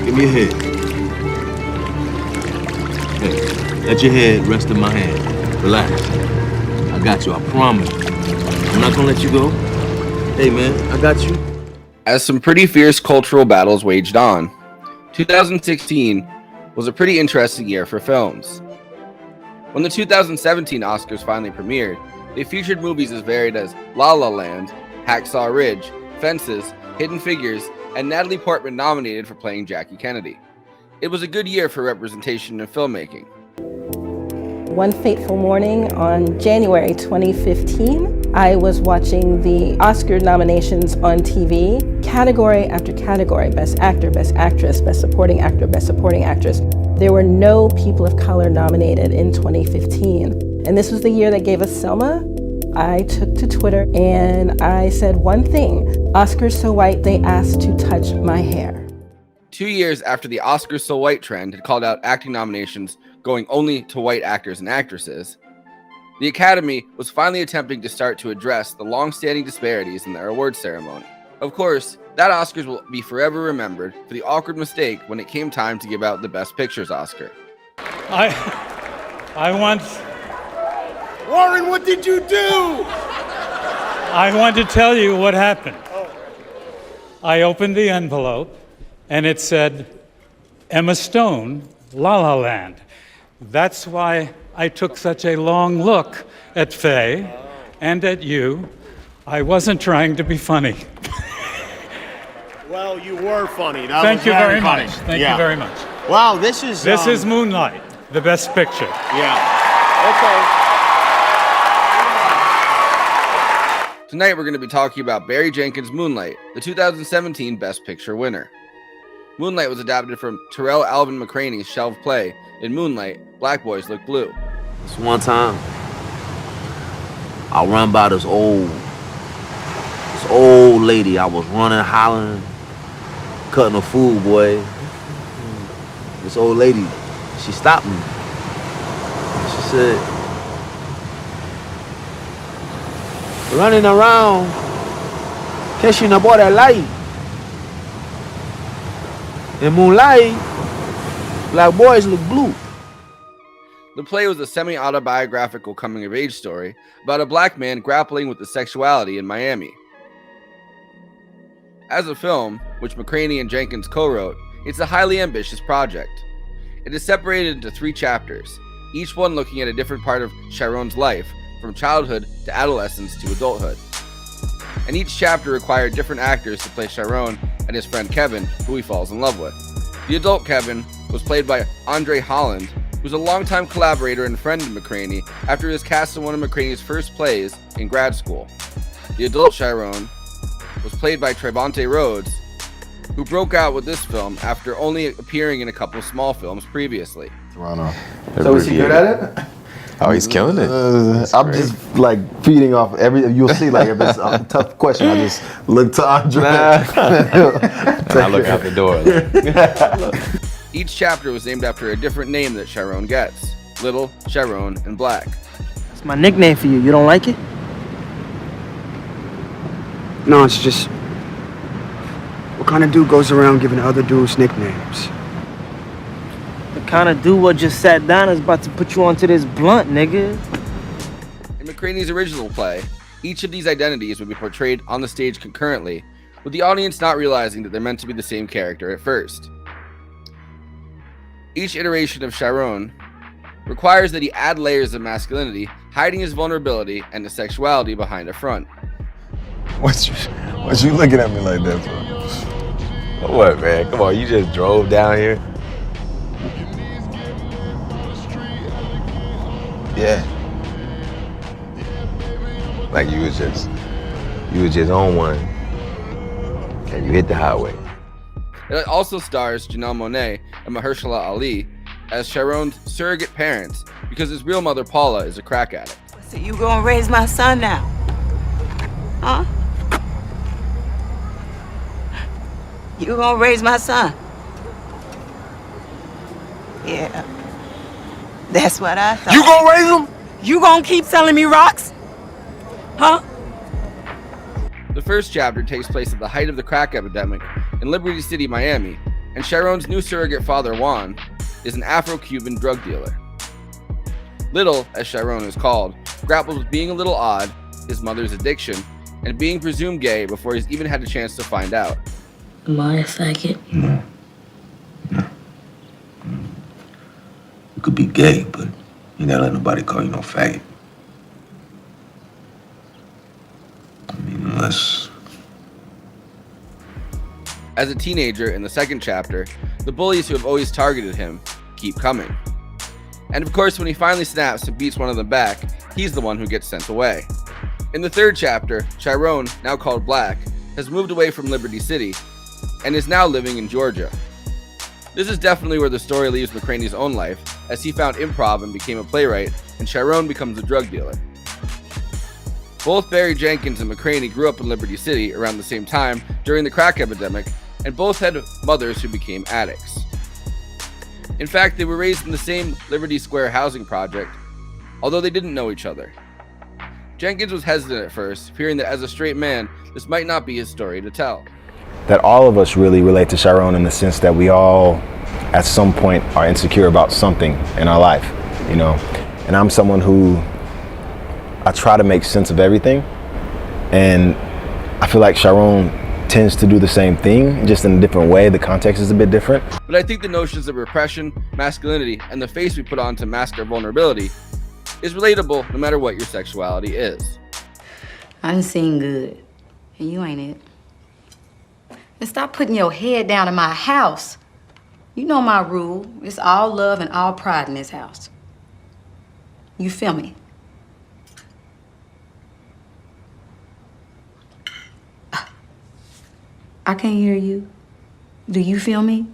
Give me your head. Hey, let your head rest in my hand. Relax. I got you, I promise. I'm not gonna let you go. Hey, man, I got you. As some pretty fierce cultural battles waged on, 2016 was a pretty interesting year for films. When the 2017 Oscars finally premiered, they featured movies as varied as La La Land, Hacksaw Ridge, Fences, Hidden Figures, and Natalie Portman nominated for playing Jackie Kennedy. It was a good year for representation in filmmaking. One fateful morning on January 2015, I was watching the Oscar nominations on TV, category after category, Best Actor, Best Actress, Best Supporting Actor, Best Supporting Actress. There were no people of color nominated in 2015. And this was the year that gave us Selma. I took to Twitter and I said one thing: Oscars so white, they asked to touch my hair. 2 years after the Oscars so white trend had called out acting nominations going only to white actors and actresses, the Academy was finally attempting to start to address the long-standing disparities in their awards ceremony. Of course, that Oscars will be forever remembered for the awkward mistake when it came time to give out the Best Pictures Oscar. I want... Warren, what did you do? I want to tell you what happened. I opened the envelope and it said, Emma Stone, La La Land. That's why I took such a long look at Faye and at you. I wasn't trying to be funny. Well, you were funny. That Thank was you very funny. much. Thank you very much. Wow, this is Moonlight, the Best Picture. Yeah. Okay. Tonight we're going to be talking about Barry Jenkins Moonlight, the 2017 Best Picture winner. Moonlight was adapted from Terrell Alvin McCraney's shelved play in Moonlight, Black Boys Look Blue. This one time, I run by this old lady. I was running, hollering, cutting a fool, boy. This old lady, she stopped me. She said, running around, catching a boy that light. In Moonlight, black boys look blue. The play was a semi-autobiographical coming-of-age story about a black man grappling with his sexuality in Miami. As a film, which McCraney and Jenkins co-wrote, it's a highly ambitious project. It is separated into 3 chapters, each one looking at a different part of Chiron's life, from childhood to adolescence to adulthood. And each chapter required different actors to play Chiron and his friend Kevin, who he falls in love with. The adult Kevin was played by Andre Holland, who was a longtime collaborator and friend of McCraney after he was cast in one of McCraney's first plays in grad school. The adult Chiron was played by Trevante Rhodes, who broke out with this film after only appearing in a couple small films previously. Toronto. So is he good at it? Oh, he's killing it. I'm just like feeding off every. You'll see, like if it's a tough question, I just look to Andre. I look out the door. Each chapter was named after a different name that Chiron gets: Little, Chiron, and Black. It's my nickname for you. You don't like it? No, it's just... What kind of dude goes around giving other dudes nicknames? The kind of dude what just sat down is about to put you onto this blunt, nigga. In McCraney's original play, each of these identities would be portrayed on the stage concurrently, with the audience not realizing that they're meant to be the same character at first. Each iteration of Chiron requires that he add layers of masculinity, hiding his vulnerability and his sexuality behind a front. What you looking at me like that for? What, man? Come on, you just drove down here? Yeah. Like you was just on one and you hit the highway. It also stars Janelle Monáe and Mahershala Ali as Chiron's surrogate parents because his real mother Paula is a crack addict. So you gonna raise my son now? Huh? You gonna raise my son? Yeah. That's what I thought. You gonna raise him? You gonna keep selling me rocks? Huh? The first chapter takes place at the height of the crack epidemic in Liberty City, Miami, And Chiron's new surrogate father, Juan, is an Afro-Cuban drug dealer. Little, as Chiron is called, grapples with being a little odd, his mother's addiction, and being presumed gay before he's even had a chance to find out. Am I a faggot? No. You could be gay, but you gotta let nobody call you no faggot. I mean, unless... As a teenager in the second chapter, the bullies who have always targeted him keep coming. And of course, when he finally snaps and beats one of them back, he's the one who gets sent away. In the third chapter, Chiron, now called Black, has moved away from Liberty City and is now living in Georgia. This is definitely where the story leaves McCraney's own life, as he found improv and became a playwright, and Chiron becomes a drug dealer. Both Barry Jenkins and McCraney grew up in Liberty City around the same time during the crack epidemic, and both had mothers who became addicts. In fact, they were raised in the same Liberty Square housing project, although they didn't know each other. Jenkins was hesitant at first, fearing that as a straight man, this might not be his story to tell. That all of us really relate to Chiron in the sense that we all, at some point, are insecure about something in our life, you know? And I'm someone who, I try to make sense of everything, and I feel like Chiron tends to do the same thing, just in a different way. The context is a bit different. But I think the notions of repression, masculinity, and the face we put on to mask our vulnerability is relatable no matter what your sexuality is. I done seen good, and you ain't it. And stop putting your head down in my house. You know my rule. It's all love and all pride in this house. You feel me? I can't hear you. Do you feel me?